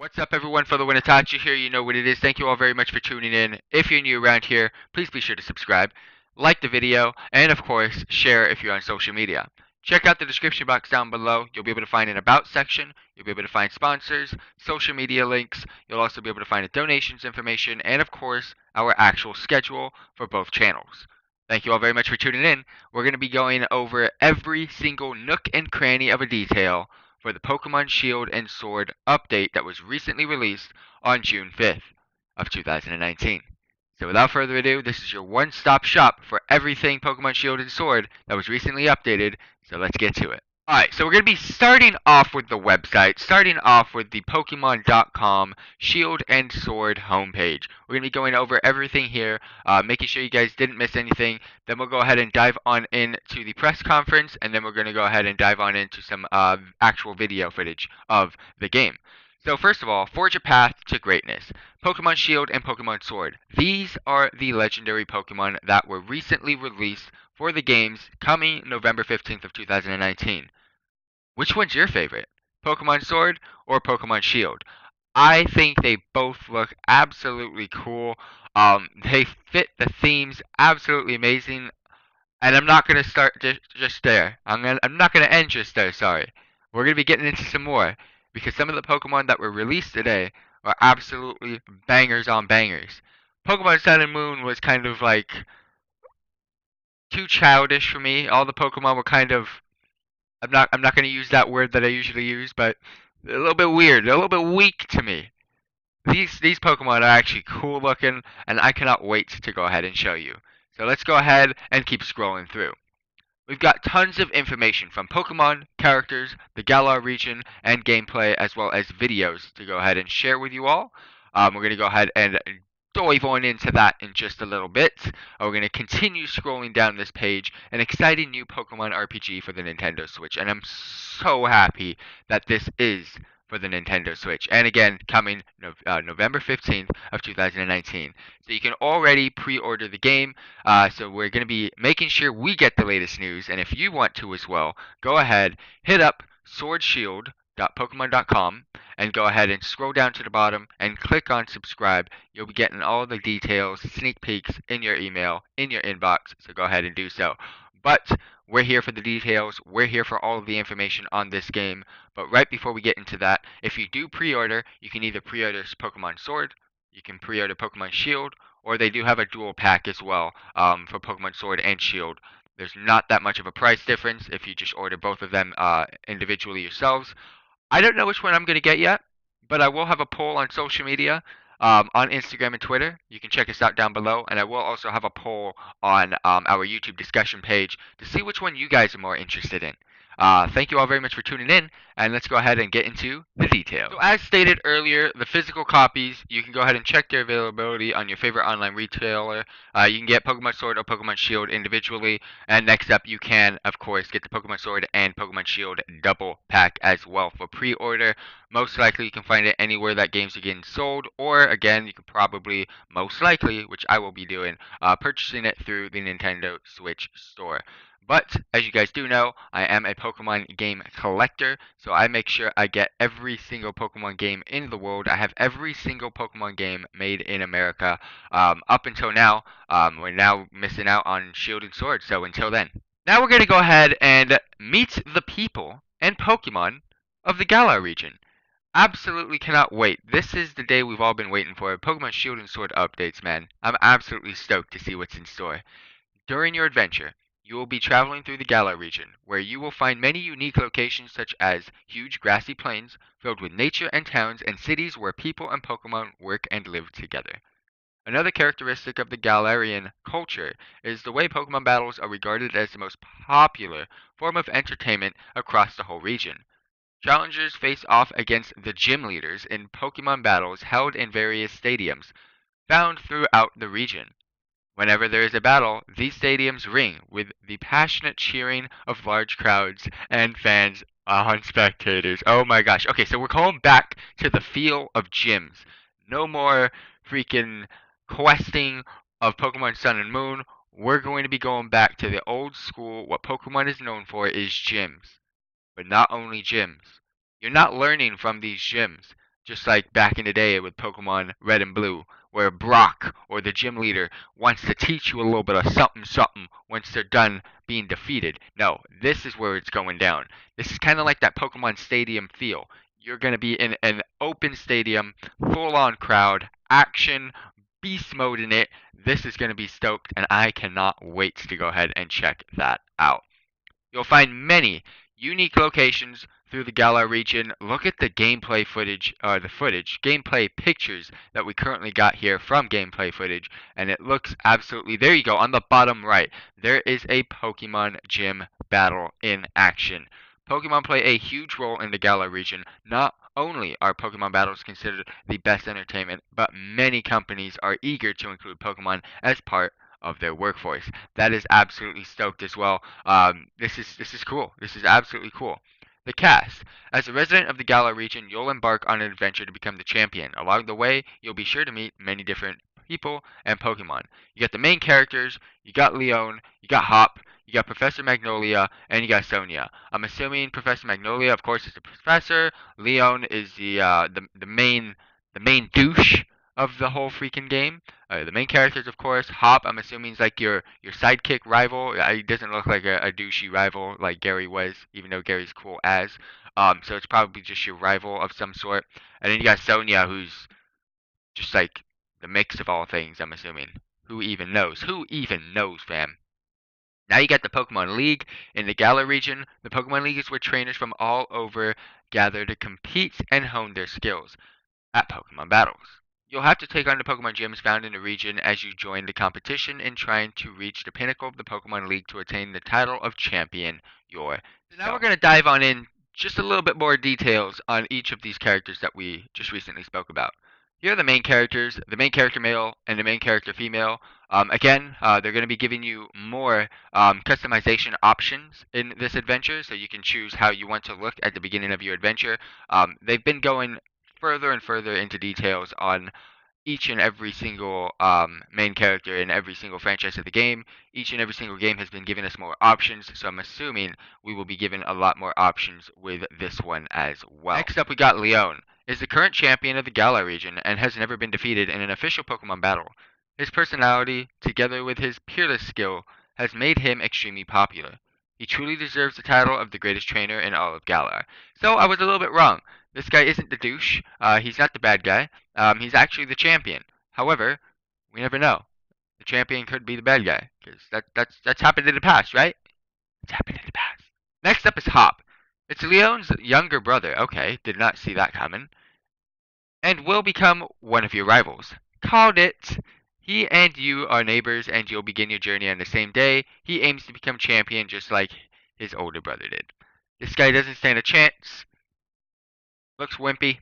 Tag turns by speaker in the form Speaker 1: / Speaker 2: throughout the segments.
Speaker 1: What's up, everyone? FTWitachi here. You know what it is. Thank you all very much for tuning in. If you're new around here, please be sure to subscribe, like the video, and of course, share if you're on social media. Check out the description box down below. You'll be able to find an About section. You'll be able to find sponsors, social media links. You'll also be able to find a donations information, and of course, our actual schedule for both channels. Thank you all very much for tuning in. We're going to be going over every single nook and cranny of a detail for the Pokemon Shield and Sword update that was recently released on June 5th of 2019. So without further ado, this is your one-stop shop for everything Pokemon Shield and Sword that was recently updated, so let's get to it. Alright, so we're going to be starting off with the website, starting off with the Pokemon.com Shield and Sword homepage. We're going to be going over everything here, making sure you guys didn't miss anything. Then we'll go ahead and dive on into the press conference, and then we're going to go ahead and dive on into some actual video footage of the game. So first of all, Forge a Path to Greatness. Pokemon Shield and Pokemon Sword. These are the legendary Pokemon that were recently released for the games coming November 15th of 2019. Which one's your favorite? Pokemon Sword or Pokemon Shield? I think they both look absolutely cool. They fit the themes absolutely amazing. And I'm not gonna start just there. I'm not gonna end just there. Sorry, we're gonna be getting into some more because some of the Pokemon that were released today are absolutely bangers on bangers. Pokemon Sun and Moon was kind of like too childish for me. All the Pokemon were kind of I'm not gonna use that word that I usually use, but they're a little bit weird. They're a little bit weak to me. These Pokemon are actually cool looking, and I cannot wait to go ahead and show you. So let's go ahead and keep scrolling through. We've got tons of information from Pokemon, characters, the Galar region, and gameplay, as well as videos to go ahead and share with you all. We're going to go ahead and dive on into that in just a little bit. We're going to continue scrolling down this page. An exciting new Pokemon RPG for the Nintendo Switch, and I'm so happy that this is for the Nintendo Switch. And again, coming November 15th of 2019. So you can already pre-order the game. So we're going to be making sure we get the latest news. And if you want to as well, go ahead, hit up swordshield.pokemon.com and go ahead and scroll down to the bottom and click on subscribe. You'll be getting all the details, sneak peeks in your email, in your inbox. So go ahead and do so. But we're here for the details. We're here for all of the information on this game. But right before we get into that, if you do pre-order, you can either pre-order Pokemon Sword, you can pre-order Pokemon Shield, or they do have a dual pack as well for Pokemon Sword and Shield. There's not that much of a price difference if you just order both of them individually yourselves. I don't know which one I'm going to get yet, but I will have a poll on social media, on Instagram and Twitter. You can check us out down below, and I will also have a poll on our YouTube discussion page to see which one you guys are more interested in. Thank you all very much for tuning in, and let's go ahead and get into the details. So as stated earlier, the physical copies, you can go ahead and check their availability on your favorite online retailer. You can get Pokemon Sword or Pokemon Shield individually, and next up you can, of course, get the Pokemon Sword and Pokemon Shield double pack as well for pre-order. Most likely you can find it anywhere that games are getting sold, or again, you can probably, most likely, which I will be doing, purchasing it through the Nintendo Switch store. But as you guys do know, I am a Pokemon game collector, so I make sure I get every single Pokemon game in the world. I have every single Pokemon game made in America up until now. We're now missing out on Shield and Sword, so until then. Now we're going to go ahead and meet the people and Pokemon of the Galar region. Absolutely cannot wait. This is the day we've all been waiting for. Pokemon Shield and Sword updates, man. I'm absolutely stoked to see what's in store. During your adventure, you will be traveling through the Galar region, where you will find many unique locations such as huge grassy plains filled with nature and towns and cities where people and Pokemon work and live together. Another characteristic of the Galarian culture is the way Pokemon battles are regarded as the most popular form of entertainment across the whole region. Challengers face off against the gym leaders in Pokemon battles held in various stadiums found throughout the region. Whenever there is a battle, these stadiums ring with the passionate cheering of large crowds and fans on spectators. Oh my gosh. Okay, so we're going back to the feel of gyms. No more freaking questing of Pokemon Sun and Moon. We're going to be going back to the old school. What Pokemon is known for is gyms. But not only gyms. You're not learning from these gyms. Just like back in the day with Pokemon Red and Blue, where Brock or the gym leader wants to teach you a little bit of something something once they're done being defeated. No, this is where it's going down. This is kind of like that Pokemon Stadium feel. You're going to be in an open stadium, full on crowd, action, beast mode in it. This is going to be stoked, and I cannot wait to go ahead and check that out. You'll find many unique locations through the Galar region. Look at the gameplay footage, gameplay pictures that we currently got here from gameplay footage, and it looks absolutely, there you go, on the bottom right, there is a Pokemon gym battle in action. Pokemon play a huge role in the Galar region. Not only are Pokemon battles considered the best entertainment, but many companies are eager to include Pokemon as part of their workforce. That is absolutely stoked as well. This is cool. This is absolutely cool. The cast. As a resident of the Galar region, you'll embark on an adventure to become the champion. Along the way, you'll be sure to meet many different people and Pokemon. You got the main characters, you got Leon, you got Hop, you got Professor Magnolia, and you got Sonia. I'm assuming Professor Magnolia, of course, is the professor. Leon is the main douche of the whole freaking game. The main characters, of course, Hop. I'm assuming is like your sidekick rival. He doesn't look like a douchey rival like Gary was, even though Gary's cool as. So it's probably just your rival of some sort. And then you got Sonia, who's just like the mix of all things. I'm assuming. Who even knows? Who even knows, fam? Now you got the Pokemon League in the Galar region. The Pokemon League is where trainers from all over gather to compete and hone their skills at Pokemon battles. You'll have to take on the Pokemon gyms found in the region as you join the competition in trying to reach the pinnacle of the Pokemon League to attain the title of champion yourself. So now we're going to dive on in just a little bit more details on each of these characters that we just recently spoke about. Here are the main characters, the main character male and the main character female. They're going to be giving you more customization options in this adventure, so you can choose how you want to look at the beginning of your adventure. They've been going further and further into details on each and every single main character in every single franchise of the game. Each and every single game has been giving us more options, so I'm assuming we will be given a lot more options with this one as well. Next up, we got Leon. Is the current champion of the Galar region and has never been defeated in an official Pokemon battle. His personality, together with his peerless skill, has made him extremely popular. He truly deserves the title of the greatest trainer in all of Galar. So I was a little bit wrong. This guy isn't the douche. He's not the bad guy. He's actually the champion. However, we never know. The champion could be the bad guy, because that's happened in the past, right? It's happened in the past. Next up is Hop. It's Leon's younger brother. Okay, did not see that coming. And will become one of your rivals. Called it. He and you are neighbors, and you'll begin your journey on the same day. He aims to become champion just like his older brother did. This guy doesn't stand a chance. Looks wimpy.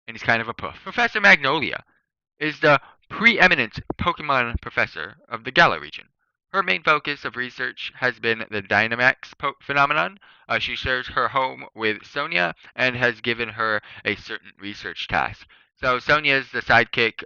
Speaker 1: And he's kind of a puff. Professor Magnolia is the preeminent Pokemon professor of the Galar region. Her main focus of research has been the Dynamax phenomenon. She shares her home with Sonia and has given her a certain research task. So Sonia is the sidekick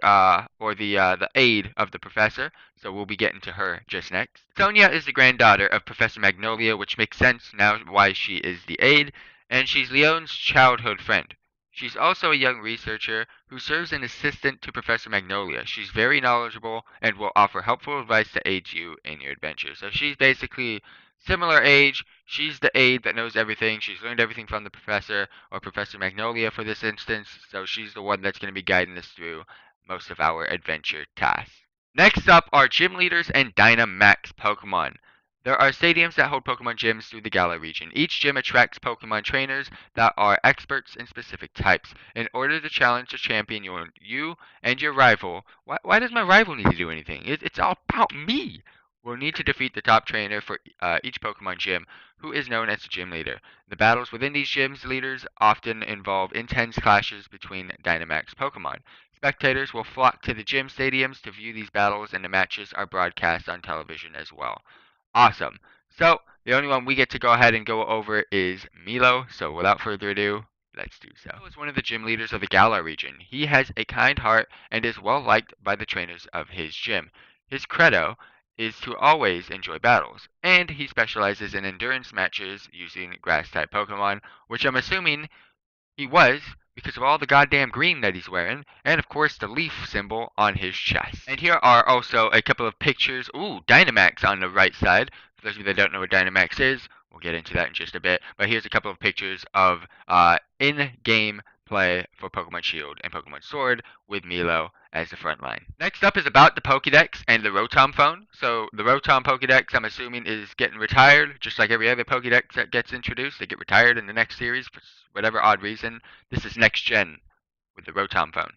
Speaker 1: or the aide of the professor. So we'll be getting to her just next. Sonia is the granddaughter of Professor Magnolia, which makes sense now why she is the aide, and she's Leon's childhood friend. She's also a young researcher who serves as an assistant to Professor Magnolia. She's very knowledgeable and will offer helpful advice to aid you in your adventure. So she's basically similar age. She's the aide that knows everything. She's learned everything from the professor, or Professor Magnolia for this instance. So she's the one that's going to be guiding us through most of our adventure tasks. Next up are gym leaders and Dynamax Pokemon. There are stadiums that hold Pokemon gyms through the Galar region. Each gym attracts Pokemon trainers that are experts in specific types. In order to challenge the champion, you and your rival, why does my rival need to do anything? It's all about me. Will need to defeat the top trainer for each Pokemon gym, who is known as the gym leader. The battles within these gyms leaders often involve intense clashes between Dynamax Pokemon. Spectators will flock to the gym stadiums to view these battles, and the matches are broadcast on television as well. Awesome. So, the only one we get to go ahead and go over is Milo. So, without further ado, let's do so. Milo is one of the gym leaders of the Galar region. He has a kind heart and is well liked by the trainers of his gym. His credo is to always enjoy battles, and he specializes in endurance matches using grass-type Pokemon, which I'm assuming he was because of all the goddamn green that he's wearing, and of course the leaf symbol on his chest. And here are also a couple of pictures. Ooh, Dynamax on the right side. For those of you that don't know what Dynamax is, we'll get into that in just a bit. But here's a couple of pictures of in-game play for Pokemon Shield and Pokemon Sword with Milo as the front line. Next up is about the Pokedex and the Rotom phone. So the Rotom Pokedex, I'm assuming, is getting retired, just like every other Pokedex that gets introduced. They get retired in the next series for whatever odd reason. This is next gen with the Rotom phone.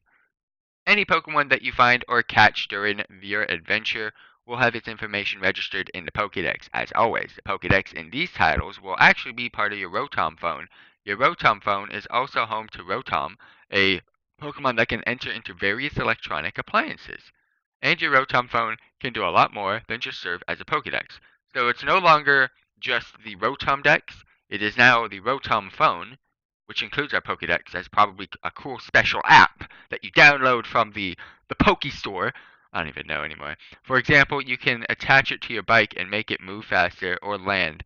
Speaker 1: Any Pokemon that you find or catch during your adventure will have its information registered in the Pokedex. As always, the Pokedex in these titles will actually be part of your Rotom phone. Your Rotom phone is also home to Rotom, a Pokemon that can enter into various electronic appliances. And your Rotom phone can do a lot more than just serve as a Pokedex. So it's no longer just the Rotom Dex, it is now the Rotom phone, which includes our Pokedex as probably a cool special app that you download from the Poke Store. I don't even know anymore. For example, you can attach it to your bike and make it move faster or land.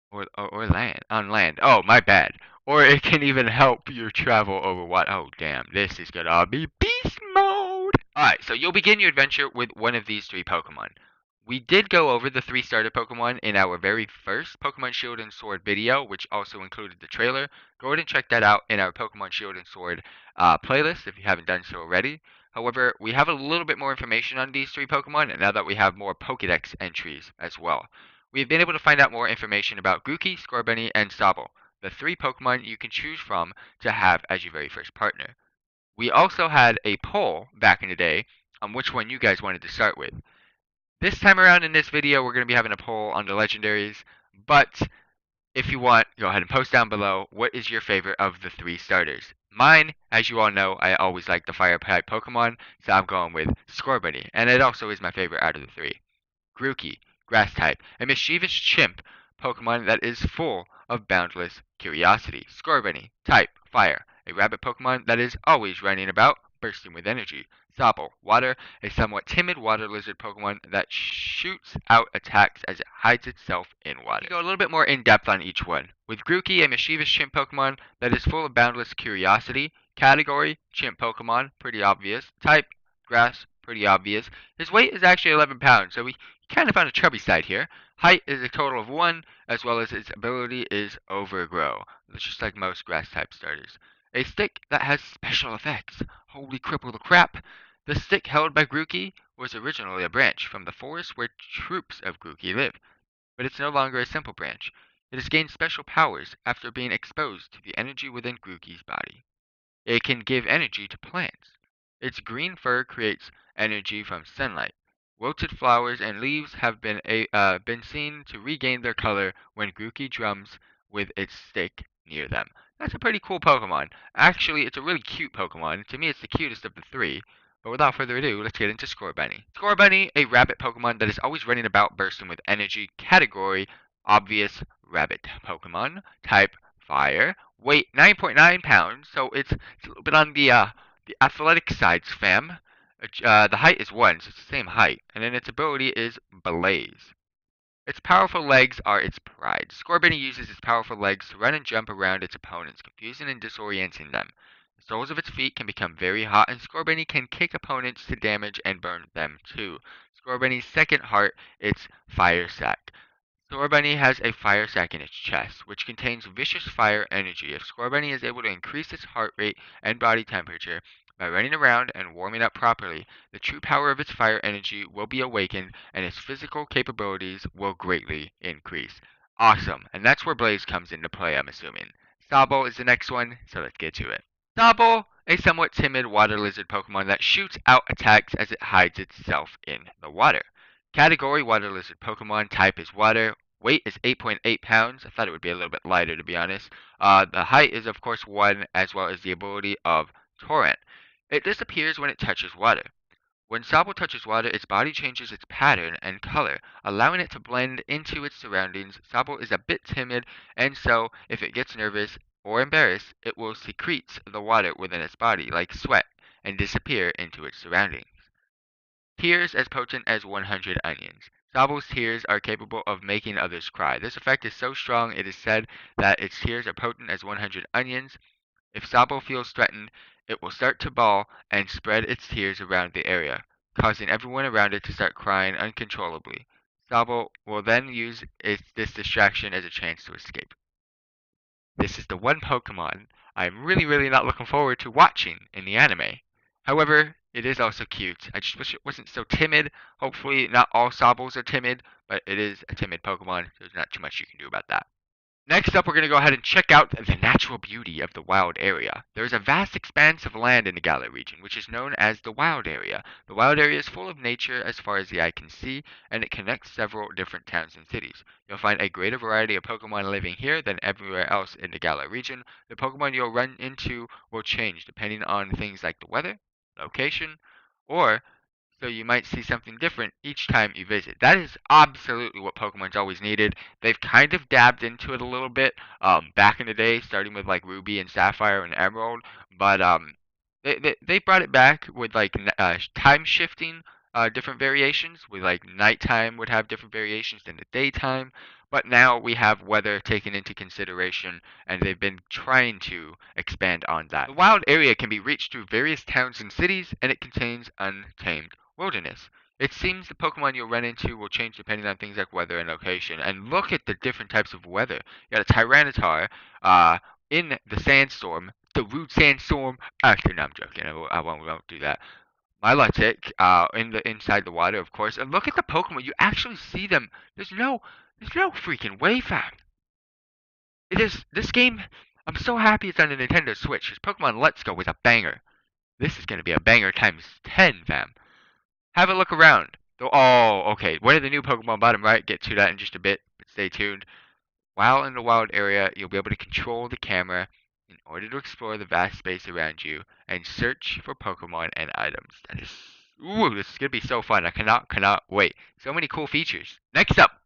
Speaker 1: Or land. On land. Oh, my bad. Or it can even help your travel over what? Oh, damn. This is gonna be beast mode! Alright, so you'll begin your adventure with one of these three Pokemon. We did go over the three starter Pokemon in our very first Pokemon Shield and Sword video, which also included the trailer. Go ahead and check that out in our Pokemon Shield and Sword playlist if you haven't done so already. However, we have a little bit more information on these three Pokemon, and now that we have more Pokedex entries as well. We've been able to find out more information about Grookey, Scorbunny, and Sobble, the three Pokemon you can choose from to have as your very first partner. We also had a poll back in the day on which one you guys wanted to start with. This time around in this video, we're going to be having a poll on the legendaries, but if you want, go ahead and post down below what is your favorite of the three starters. Mine, as you all know, I always like the fire type Pokemon, so I'm going with Scorbunny, and it also is my favorite out of the three. Grookey, grass type, a mischievous chimp Pokemon that is full of boundless curiosity. Scorbunny, type, fire, a rabbit Pokemon that is always running about, bursting with energy. Sobble, water, a somewhat timid water lizard Pokemon that shoots out attacks as it hides itself in water. We go a little bit more in depth on each one. With Grookey, a mischievous chimp Pokemon that is full of boundless curiosity. Category, chimp Pokemon, pretty obvious. Type, grass, pretty obvious. His weight is actually 11 pounds, so we kind of on the chubby side here. Height is a total of 1, as well as its ability is Overgrow. It's just like most grass type starters. A stick that has special effects. Holy cripple the crap! The stick held by Grookey was originally a branch from the forest where troops of Grookey live, but it's no longer a simple branch. It has gained special powers after being exposed to the energy within Grookey's body. It can give energy to plants. Its green fur creates energy from sunlight. Wilted flowers and leaves have been seen to regain their color when Grookey drums with its stick near them. That's a pretty cool Pokemon. Actually, it's a really cute Pokemon. To me, it's the cutest of the three. But without further ado, let's get into Scorbunny. Scorbunny, a rabbit Pokemon that is always running about bursting with energy. Category, obvious rabbit Pokemon. Type, fire. Weight, 9.9 pounds, so it's a little bit on the athletic sides, fam. The height is 1, so it's the same height. And then its ability is Blaze. Its powerful legs are its pride. Scorbunny uses its powerful legs to run and jump around its opponents, confusing and disorienting them. The soles of its feet can become very hot, and Scorbunny can kick opponents to damage and burn them too. Scorbunny's second heart, its fire sac. Scorbunny has a fire sac in its chest, which contains vicious fire energy. If Scorbunny is able to increase its heart rate and body temperature by running around and warming up properly, the true power of its fire energy will be awakened and its physical capabilities will greatly increase. Awesome, and that's where Blaze comes into play, I'm assuming. Sobble is the next one, so let's get to it. Sobble, a somewhat timid water lizard Pokemon that shoots out attacks as it hides itself in the water. Category, water lizard Pokemon. Type is water. Weight is 8.8 pounds. I thought it would be a little bit lighter, to be honest. The height is, of course, 1, as well as the ability of Torrent. It disappears when it touches water. When Sobble touches water, its body changes its pattern and color, allowing it to blend into its surroundings. Sobble is a bit timid, and so, if it gets nervous or embarrassed, it will secrete the water within its body, like sweat, and disappear into its surroundings. Tears as potent as 100 onions. Sobble's tears are capable of making others cry. This effect is so strong it is said that its tears are potent as 100 onions. If Sabo feels threatened, it will start to bawl and spread its tears around the area, causing everyone around it to start crying uncontrollably. Sabo will then use this distraction as a chance to escape. This is the one Pokemon I'm really not looking forward to watching in the anime. However, it is also cute. I just wish it wasn't so timid. Hopefully, not all Sabos are timid, but it is a timid Pokemon, so there's not too much you can do about that. Next up, we're going to go ahead and check out the natural beauty of the wild area. There is a vast expanse of land in the Galar region, which is known as the wild area. The wild area is full of nature as far as the eye can see, and it connects several different towns and cities. You'll find a greater variety of Pokemon living here than everywhere else in the Galar region. The Pokemon you'll run into will change depending on things like the weather, location, or so you might see something different each time you visit. That is absolutely what Pokemon's always needed. They've kind of dabbed into it a little bit back in the day, starting with like Ruby and Sapphire and Emerald, but they brought it back with like time shifting different variations. With like nighttime would have different variations than the daytime. But now we have weather taken into consideration, and they've been trying to expand on that. The wild area can be reached through various towns and cities, and it contains untamed wilderness. It seems the Pokemon you'll run into will change depending on things like weather and location. And look at the different types of weather. You got a Tyranitar in the sandstorm, the Rude Sandstorm. Actually, no, I'm joking. I won't do that. Milotic inside the water, of course. And look at the Pokemon. You actually see them. There's no freaking way, fam. This game. I'm so happy it's on the Nintendo Switch. Because Pokemon Let's Go was a banger. This is gonna be a banger times 10, fam. Have a look around. Oh, okay. One of the new Pokemon bottom right. Get to that in just a bit, but stay tuned. While in the wild area, you'll be able to control the camera in order to explore the vast space around you and search for Pokemon and items. This is gonna be so fun. I cannot wait. So many cool features. Next up,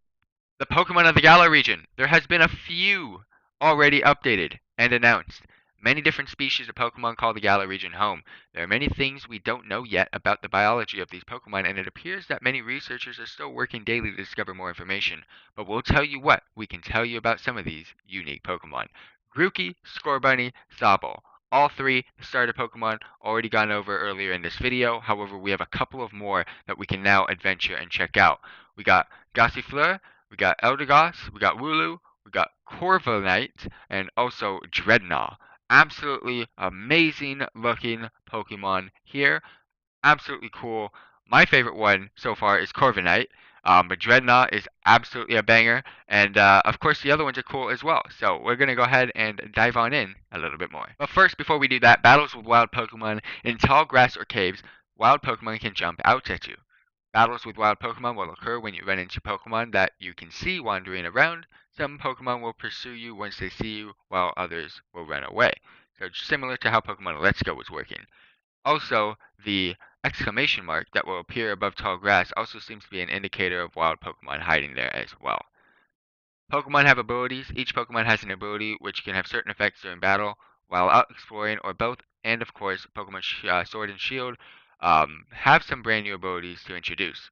Speaker 1: the Pokemon of the Galar region. There has been a few already updated and announced. Many different species of Pokemon call the Galar region home. There are many things we don't know yet about the biology of these Pokemon, and it appears that many researchers are still working daily to discover more information. But we'll tell you what, we can tell you about some of these unique Pokemon. Grookey, Scorbunny, Sobble. All three starter Pokemon already gone over earlier in this video. However, we have a couple of more that we can now adventure and check out. We got Gossifleur, we got Eldegoss, we got Wooloo, we got Corviknight, and also Dreadnought. Absolutely amazing looking Pokemon here. Absolutely cool. My favorite one so far is Corviknight. But Dreadnought is absolutely a banger. And of course, the other ones are cool as well. So we're going to go ahead and dive on in a little bit more. But first, before we do that, battles with wild Pokemon in tall grass or caves, wild Pokemon can jump out at you. Battles with wild Pokemon will occur when you run into Pokemon that you can see wandering around. Some Pokemon will pursue you once they see you, while others will run away. So similar to how Pokemon Let's Go was working. Also, the exclamation mark that will appear above tall grass also seems to be an indicator of wild Pokemon hiding there as well. Pokemon have abilities. Each Pokemon has an ability which can have certain effects during battle, while out exploring, or both. And of course, Pokemon Sword and Shield have some brand new abilities to introduce.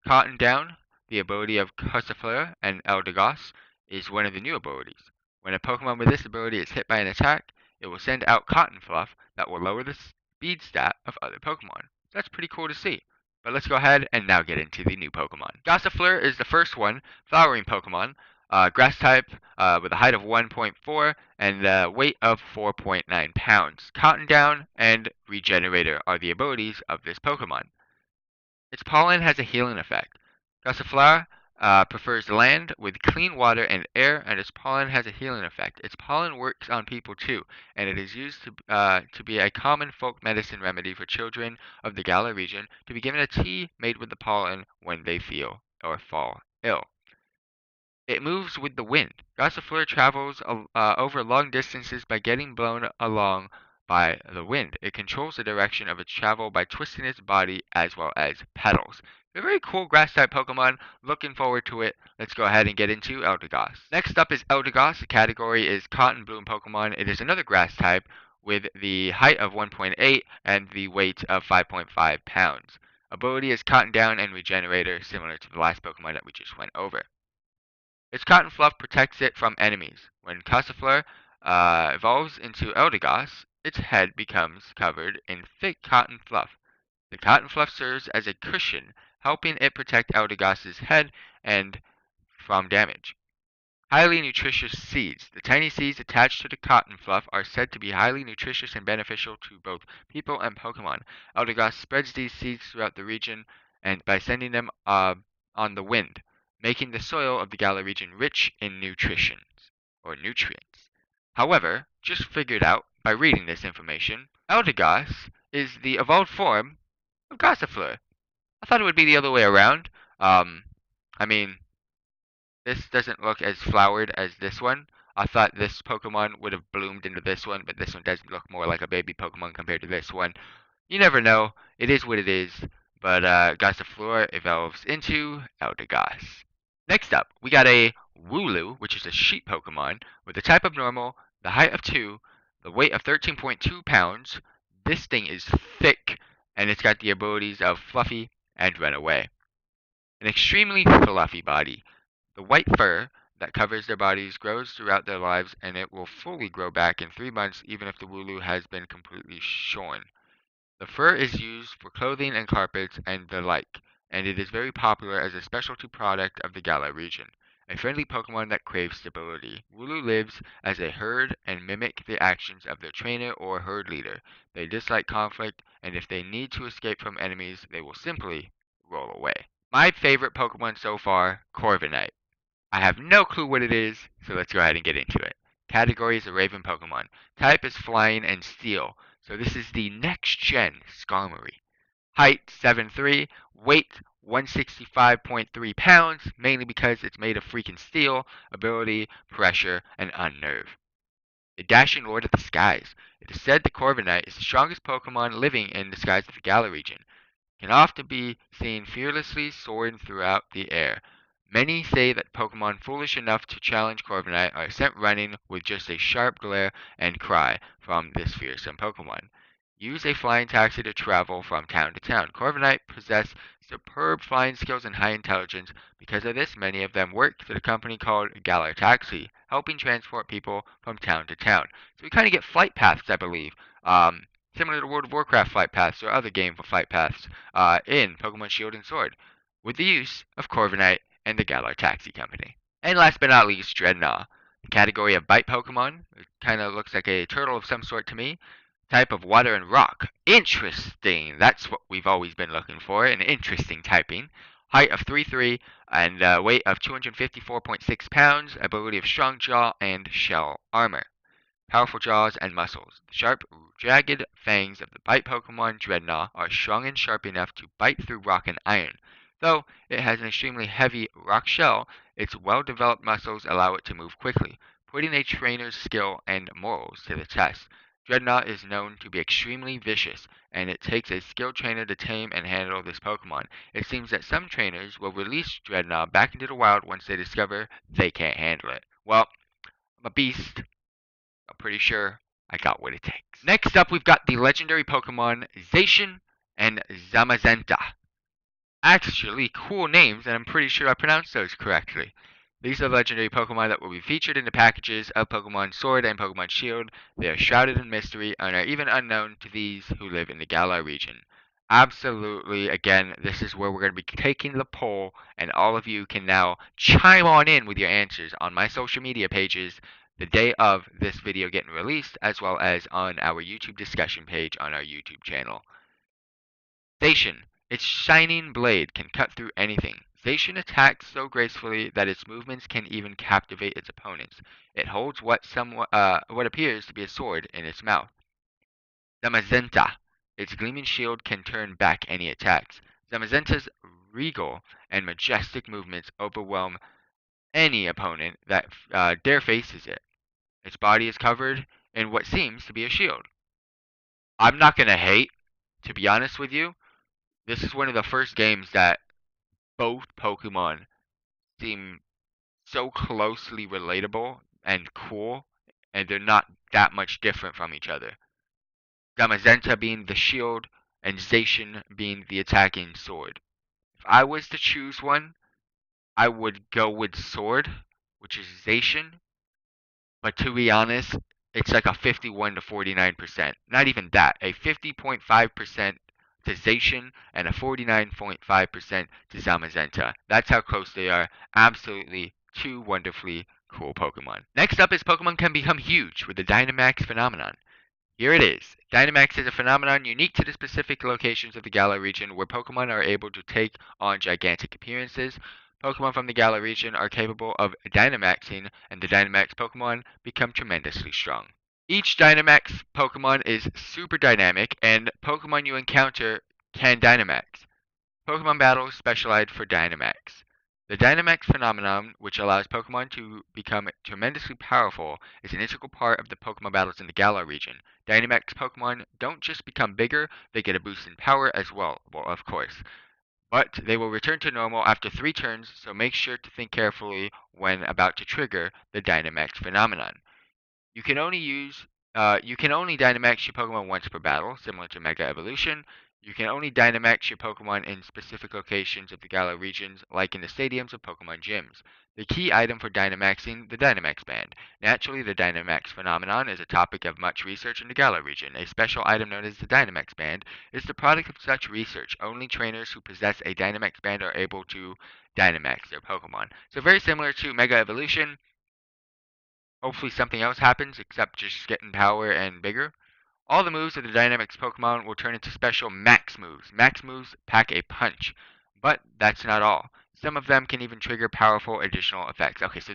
Speaker 1: Cotton Down, the ability of Gossifleur and Eldegoss, is one of the new abilities. When a Pokemon with this ability is hit by an attack, it will send out Cotton Fluff that will lower the speed stat of other Pokemon. That's pretty cool to see. But let's go ahead and now get into the new Pokemon. Gossifleur is the first one, flowering Pokemon. Grass type with a height of 1.4 and a weight of 4.9 pounds. Cotton Down and Regenerator are the abilities of this Pokemon. Its pollen has a healing effect. Gossifleur prefers land with clean water and air, and its pollen has a healing effect. Its pollen works on people too, and it is used to be a common folk medicine remedy for children of the Galar region to be given a tea made with the pollen when they feel or fall ill. It moves with the wind. Gossifleur travels over long distances by getting blown along by the wind. It controls the direction of its travel by twisting its body as well as petals. A very cool grass type Pokemon. Looking forward to it. Let's go ahead and get into Eldegoss. Next up is Eldegoss. The category is Cotton Bloom Pokemon. It is another grass type with the height of 1.8 and the weight of 5.5 pounds. Ability is Cotton Down and Regenerator, similar to the last Pokemon that we just went over. Its cotton fluff protects it from enemies. When Gossifleur evolves into Eldegoss, its head becomes covered in thick cotton fluff. The cotton fluff serves as a cushion, helping it protect Eldegoss's head and from damage. Highly nutritious seeds. The tiny seeds attached to the cotton fluff are said to be highly nutritious and beneficial to both people and Pokemon. Eldegoss spreads these seeds throughout the region and by sending them on the wind, making the soil of the Galar region rich in nutrients. However, just figured out by reading this information, Eldegoss is the evolved form of Gossifleur. I thought it would be the other way around. Um, I mean, this doesn't look as flowered as this one. I thought this Pokemon would have bloomed into this one, but this one does look more like a baby Pokemon compared to this one. You never know. It is what it is. But Gossifleur evolves into Eldegoss. Next up, we got a Wooloo, which is a sheep Pokemon, with the type of normal, the height of 2, the weight of 13.2 pounds. This thing is thick, and it's got the abilities of Fluffy and Run Away. An extremely fluffy body. The white fur that covers their bodies grows throughout their lives, and it will fully grow back in 3 months even if the Wooloo has been completely shorn. The fur is used for clothing and carpets and the like, and it is very popular as a specialty product of the Galar region. A friendly Pokemon that craves stability. Wooloo lives as a herd and mimic the actions of their trainer or herd leader. They dislike conflict, and if they need to escape from enemies, they will simply roll away. My favorite Pokemon so far, Corviknight. I have no clue what it is, so let's go ahead and get into it. Category is a Raven Pokemon. Type is Flying and Steel, so this is the next gen Skarmory. Height 7'3", weight 165.3 pounds, mainly because it's made of freaking steel, ability, pressure, and unnerve. The Dashing Lord of the Skies. It is said that Corviknight is the strongest Pokemon living in the skies of the Galar region. Can often be seen fearlessly soaring throughout the air. Many say that Pokemon foolish enough to challenge Corviknight are sent running with just a sharp glare and cry from this fearsome Pokemon. Use a flying taxi to travel from town to town. Corviknight possess superb flying skills and high intelligence. Because of this, many of them work for the company called Galar Taxi, helping transport people from town to town. So we kind of get flight paths, I believe. Similar to World of Warcraft flight paths or other game flight paths in Pokemon Shield and Sword, with the use of Corviknight and the Galar Taxi Company. And last but not least, Dreadnought. The category of bite Pokemon. It kind of looks like a turtle of some sort to me. Type of water and rock. Interesting. That's what we've always been looking for. An interesting typing. Height of 3'3" and weight of 254.6 pounds. Ability of strong jaw and shell armor. Powerful jaws and muscles. The sharp, jagged fangs of the bite Pokemon Dreadnought are strong and sharp enough to bite through rock and iron. Though it has an extremely heavy rock shell, its well-developed muscles allow it to move quickly, putting a trainer's skill and morals to the test. Dreadnought is known to be extremely vicious, and it takes a skilled trainer to tame and handle this Pokemon. It seems that some trainers will release Dreadnought back into the wild once they discover they can't handle it. Well, I'm a beast. I'm pretty sure I got what it takes. Next up, we've got the legendary Pokemon Zacian and Zamazenta. Actually, cool names, and I'm pretty sure I pronounced those correctly. These are legendary Pokemon that will be featured in the packages of Pokemon Sword and Pokemon Shield. They are shrouded in mystery and are even unknown to these who live in the Galar region. Absolutely, again, this is where we're going to be taking the poll, and all of you can now chime on in with your answers on my social media pages the day of this video getting released, as well as on our YouTube discussion page on our YouTube channel. Zacian. Its shining blade can cut through anything. Zacian attacks so gracefully that its movements can even captivate its opponents. It holds what appears to be a sword in its mouth. Zamazenta. Its gleaming shield can turn back any attacks. Zamazenta's regal and majestic movements overwhelm any opponent that dare faces it. Its body is covered in what seems to be a shield. I'm not going to hate, to be honest with you. This is one of the first games that both Pokemon seem so closely relatable and cool, and they're not that much different from each other. Zamazenta being the shield, and Zacian being the attacking sword. If I was to choose one, I would go with sword, which is Zacian. But to be honest, it's like a 51 to 49%. Not even that. A 50.5% to Zacian and a 49.5% to Zamazenta. That's how close they are. Absolutely two wonderfully cool Pokemon. Next up is Pokemon can become huge with the Dynamax phenomenon. Here it is. Dynamax is a phenomenon unique to the specific locations of the Galar region where Pokemon are able to take on gigantic appearances. Pokemon from the Galar region are capable of Dynamaxing, and the Dynamax Pokemon become tremendously strong. Each Dynamax Pokemon is super dynamic, and Pokemon you encounter can Dynamax. Pokemon battles specialized for Dynamax. The Dynamax phenomenon, which allows Pokemon to become tremendously powerful, is an integral part of the Pokemon battles in the Galar region. Dynamax Pokemon don't just become bigger, they get a boost in power as well, of course. But they will return to normal after 3 turns, so make sure to think carefully when about to trigger the Dynamax phenomenon. You can only Dynamax your Pokemon once per battle, similar to Mega Evolution. You can only Dynamax your Pokemon in specific locations of the Galar regions, like in the stadiums of Pokemon gyms. The key item for Dynamaxing the Dynamax Band. Naturally, the Dynamax phenomenon is a topic of much research in the Galar region. A special item known as the Dynamax Band is the product of such research. Only trainers who possess a Dynamax Band are able to Dynamax their Pokemon. So very similar to Mega Evolution. Hopefully something else happens except just getting power and bigger. All the moves of the Dynamax Pokemon will turn into special Max moves. Max moves pack a punch. But that's not all. Some of them can even trigger powerful additional effects. Okay, so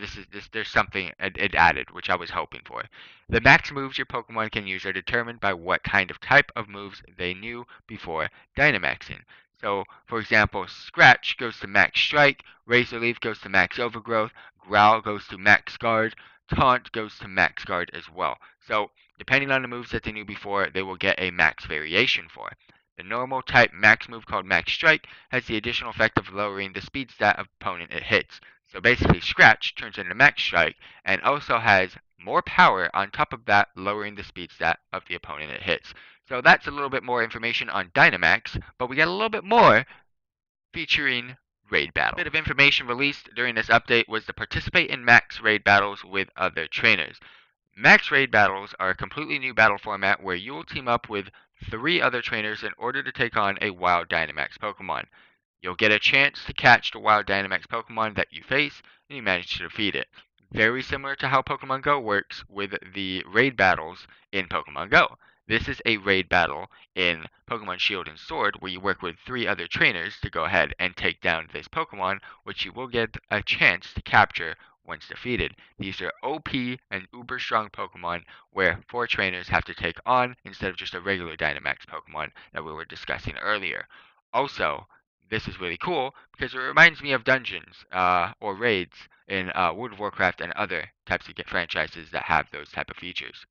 Speaker 1: there's something it added, which I was hoping for. The max moves your Pokemon can use are determined by what kind of type of moves they knew before Dynamaxing. So, for example, Scratch goes to Max Strike, Razor Leaf goes to Max Overgrowth, Growl goes to Max Guard, Taunt goes to Max Guard as well. So, depending on the moves that they knew before, they will get a max variation for. The normal type max move called Max Strike has the additional effect of lowering the speed stat of opponent it hits. So basically, Scratch turns into Max Strike and also has more power on top of that, lowering the speed stat of the opponent it hits. So that's a little bit more information on Dynamax, but we got a little bit more featuring raid battle. A bit of information released during this update was to participate in max raid battles with other trainers. Max raid battles are a completely new battle format where you will team up with 3 other trainers in order to take on a wild Dynamax Pokemon. You'll get a chance to catch the wild Dynamax Pokemon that you face, and you manage to defeat it. Very similar to how Pokemon Go works with the raid battles in Pokemon Go. This is a raid battle in Pokemon Shield and Sword where you work with 3 other trainers to go ahead and take down this Pokemon, which you will get a chance to capture once defeated. These are OP and uber strong Pokemon where 4 trainers have to take on instead of just a regular Dynamax Pokemon that we were discussing earlier. Also, this is really cool because it reminds me of dungeons or raids in World of Warcraft and other types of franchises that have those type of features.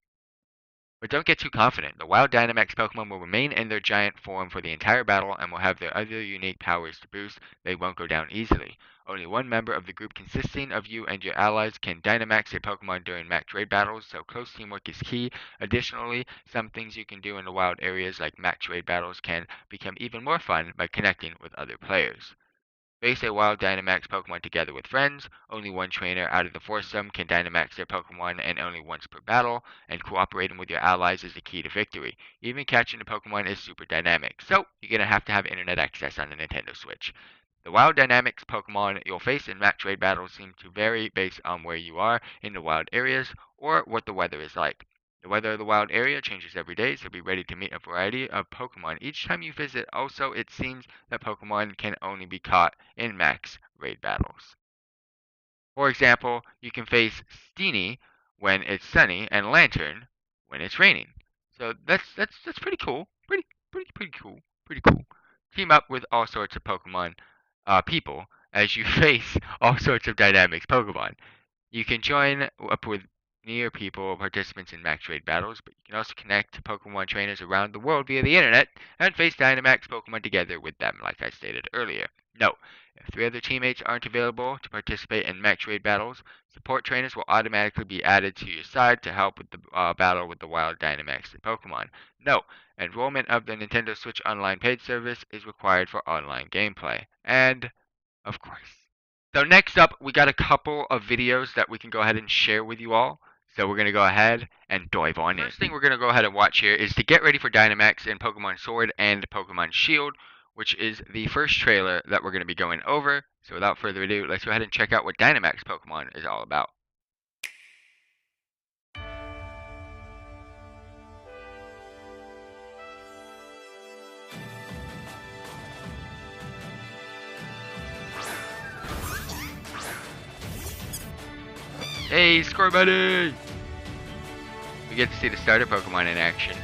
Speaker 1: But don't get too confident. The wild Dynamax Pokemon will remain in their giant form for the entire battle and will have their other unique powers to boost. They won't go down easily. Only one member of the group consisting of you and your allies can Dynamax a Pokemon during max raid battles, so close teamwork is key. Additionally, some things you can do in the wild areas like max raid battles can become even more fun by connecting with other players. Face a wild Dynamax Pokemon together with friends. Only one trainer out of the foursome can Dynamax their Pokemon and only once per battle, and cooperating with your allies is the key to victory. Even catching a Pokemon is super dynamic, so you're going to have internet access on the Nintendo Switch. The wild dynamics Pokemon you'll face in max raid battles seem to vary based on where you are in the wild areas or what the weather is like. The weather of the wild area changes every day, so be ready to meet a variety of Pokemon each time you visit. Also, it seems that Pokemon can only be caught in max raid battles. For example, you can face Steenie when it's sunny and Lantern when it's raining. So that's pretty cool. Pretty cool. Pretty cool. Team up with all sorts of Pokemon people as you face all sorts of dynamics Pokemon. You can join up with near people participants in max raid battles, but you can also connect to Pokemon trainers around the world via the internet and face Dynamax Pokemon together with them, like I stated earlier. Note: if 3 other teammates aren't available to participate in max raid battles, support trainers will automatically be added to your side to help with the battle with the wild Dynamax Pokemon. Note: enrollment of the Nintendo Switch Online paid service is required for online gameplay. And, of course. So next up, we got a couple of videos that we can go ahead and share with you all. So we're going to go ahead and dive on in. First thing we're going to go ahead and watch here is to get ready for Dynamax in Pokemon Sword and Pokemon Shield, which is the first trailer that we're going to be going over. So without further ado, let's go ahead and check out what Dynamax Pokemon is all about. Hey, Scorbunny! We get to see the starter Pokemon in action.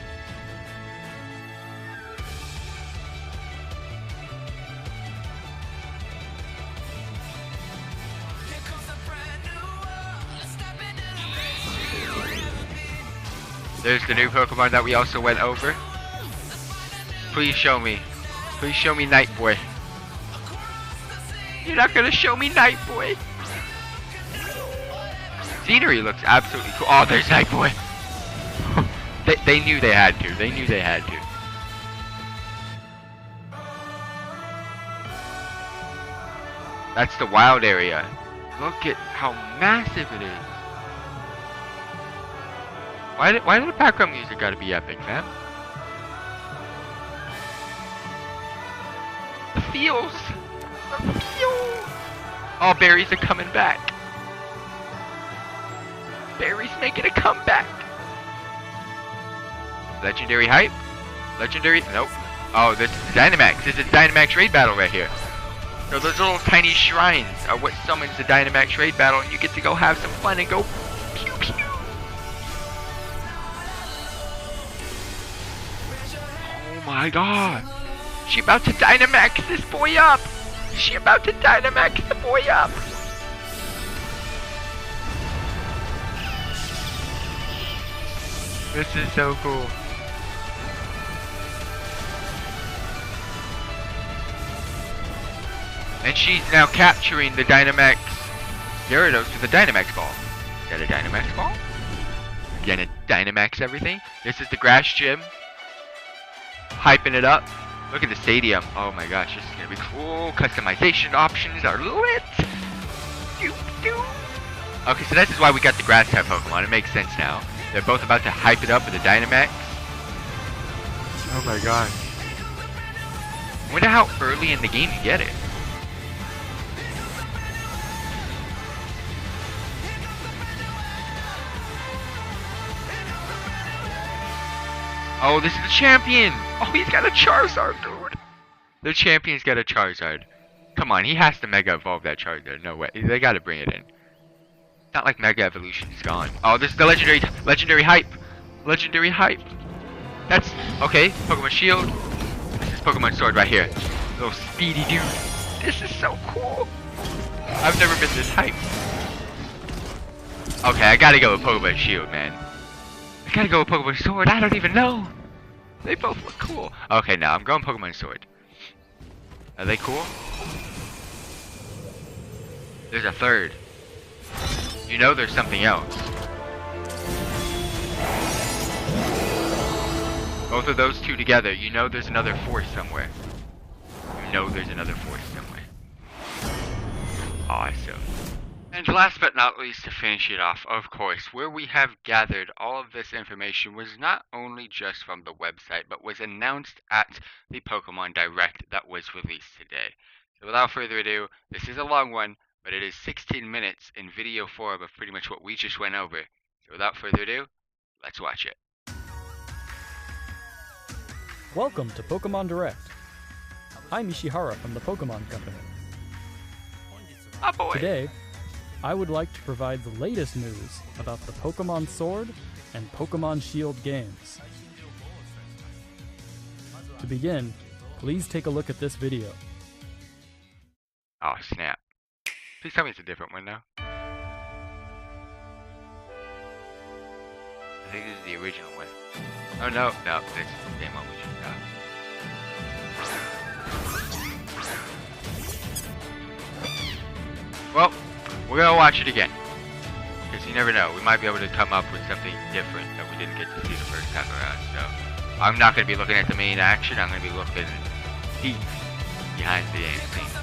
Speaker 1: There's the new Pokemon that we also went over. Please show me. Please show me Night Boy. You're not gonna show me Night Boy. Scenery looks absolutely cool. Oh, there's Night Boy. They knew they had to. They knew they had to. That's the wild area. Look at how massive it is. Why did the background music gotta be epic, man? The feels. The feels. Oh, berries are coming back. Barry's making a comeback. Legendary hype? Legendary? Nope. Oh, this is Dynamax. This is Dynamax raid battle right here. So those little tiny shrines are what summons the Dynamax raid battle, and you get to go have some fun and go pew pew. Oh my god. She about to Dynamax this boy up. She about to Dynamax the boy up. This is so cool. And she's now capturing the Dynamax Gyarados with a Dynamax ball. Is that a Dynamax ball? Gonna Dynamax everything. This is the grass gym. Hyping it up. Look at the stadium. Oh my gosh, this is gonna be cool. Customization options are lit. Okay, so this is why we got the grass type Pokemon. It makes sense now. They're both about to hype it up with the Dynamax. Oh my god. I wonder how early in the game you get it. Oh, this is the champion! Oh, he's got a Charizard, dude! The champion's got a Charizard. Come on, he has to Mega Evolve that Charizard. No way. They gotta bring it in. It's not like Mega Evolution's gone. Oh, this is the legendary hype. Legendary hype. That's okay. Pokemon Shield. This is Pokemon Sword right here. Little speedy dude. This is so cool. I've never been this hype. Okay, I gotta go with Pokemon Shield, man. I gotta go with Pokemon Sword. I don't even know. They both look cool. Okay, now I'm going Pokemon Sword. Are they cool? There's a third. You know there's something else. Both of those two together, you know there's another force somewhere. You know there's another force somewhere. Awesome. And last but not least, to finish it off, of course, where we have gathered all of this information was not only just from the website, but was announced at the Pokemon Direct that was released today. So without further ado, this is a long one, but it is 16 minutes in video form of pretty much what we just went over. So without further ado, let's watch it.
Speaker 2: Welcome to Pokemon Direct. I'm Ishihara from the Pokemon Company.
Speaker 1: Oh boy!
Speaker 2: Today, I would like to provide the latest news about the Pokemon Sword and Pokemon Shield games. To begin, please take a look at this video.
Speaker 1: Oh snap. Please tell me it's a different one now. I think this is the original one. Oh no, no, this is the same one we just got. Well, we're gonna watch it again. Because you never know, we might be able to come up with something different that we didn't get to see the first time around. So, I'm not gonna be looking at the main action, I'm gonna be looking deep behind the scenes.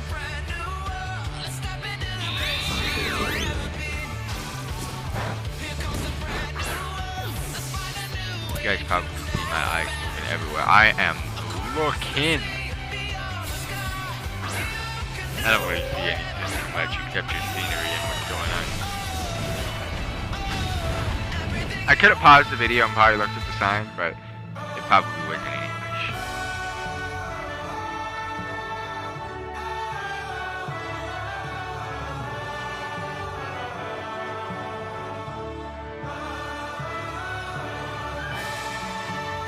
Speaker 1: guys probably see my eyes moving everywhere. I am looking. I don't really see anything much except your scenery and what's going on. I could have paused the video and probably looked at the sign, but it probably wasn't in English.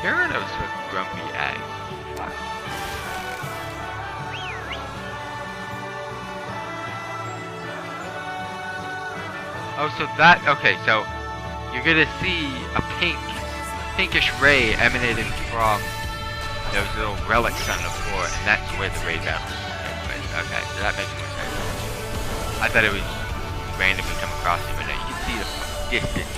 Speaker 1: Gyarados with grumpy eyes. Fuck. Oh, so that, okay, so you're gonna see a pinkish ray emanating from those little relics on the floor, and that's where the ray battle takes place. Okay, so that makes more sense. I thought it was randomly come across you, but no, you can see the distance.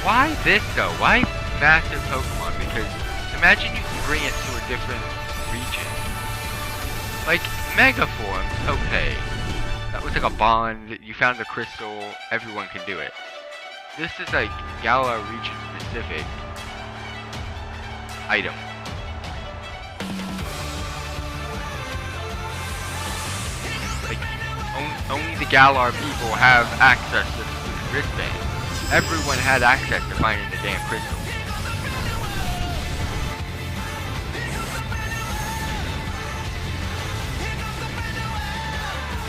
Speaker 1: Why this though? Why massive Pokemon? Because imagine you can bring it to a different region. Like Mega Forms, okay. That was like a bond, you found a crystal, everyone can do it. This is like Galar region specific item. Like only the Galar people have access to the wristband. Everyone had access to finding the damn crystal.